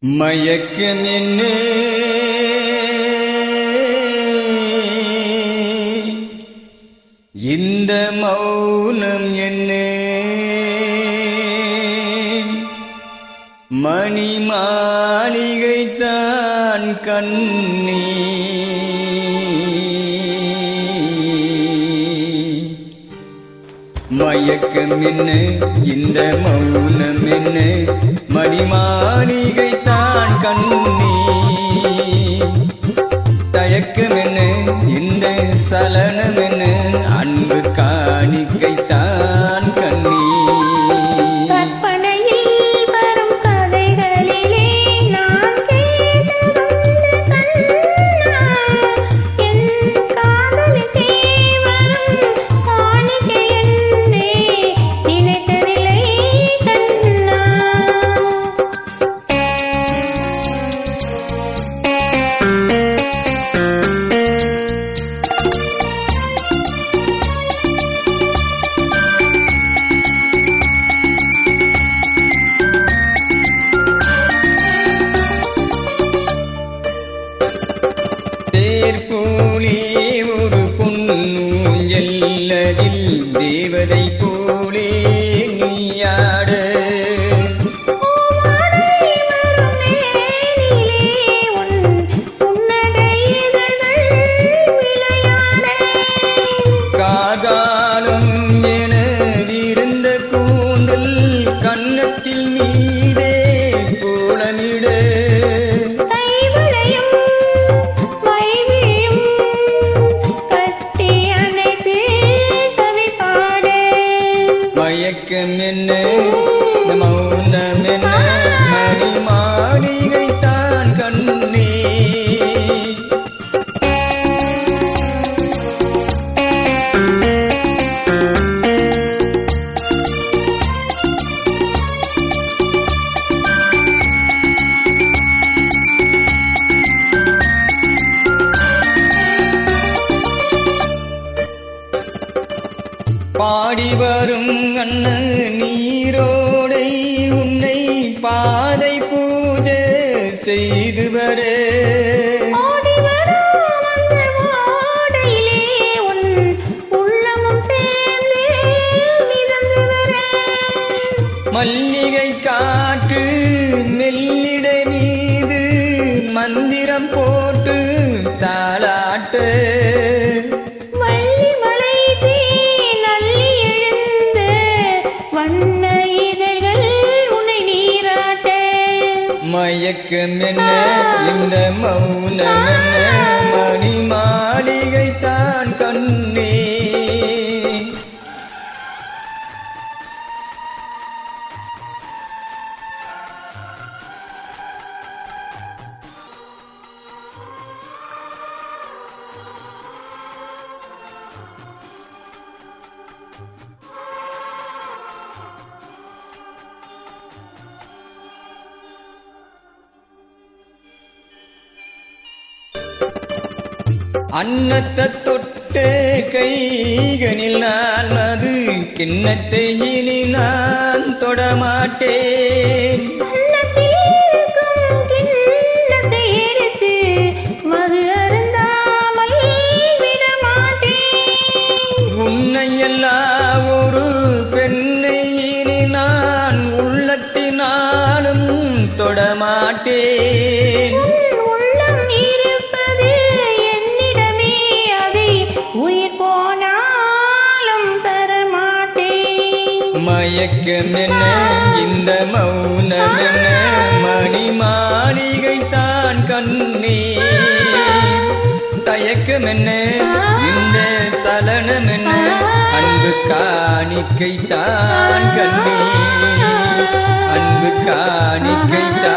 மயக்கம் என்ன இந்த மௌனம் என்ன மணி மாளிகைத்தான் கண்ணே மயக்கம் என்ன இந்த மௌனம் என்ன மணி மாளிகைத்தான் கண்ணே தயக்கம் என்ன இந்த சலனம் என்ன அன்பு காணிக்கைத்தான் கண்ணே ஒரு பொன்னூஞ்சல்லதில் தேவதை போலே நீயாட காகாலும் என விருந்த கூந்தல் கன்னத்தில் மீதே கோலமிட மயக்கம் என்ன மௌனம் என்ன மணி மாளிகைத்தான் கண்ணே பாடி வரும் அண்ண நீரோடை உன்னை பாதை பூஜை செய்து வர மல்லிகை காற்று மெல்லிட மீது மந்திரம் போட்டு தாளாட்டு மயக்கம் என்ன இந்த மௌனம் என்ன மணி மாளிகைத்தான் கண்ணே அன்னத்தை தொட்டு கைகளில் நான் அது கிண்ணத்தை இனி நான் தொடமாட்டேன் உன்னை எல்லா ஒரு பெண்ணை இனி நான் உள்ளத்தினாலும் தொடமாட்டேன் மயக்கம் என்ன இந்த மௌனம் என்ன மணி மாளிகைத்தான் கண்ணே தயக்கம் என்ன இந்த சலனம் என்ன அன்பு காணிக்கைத்தான் கண்ணே அன்பு காணிக்கைத்தான்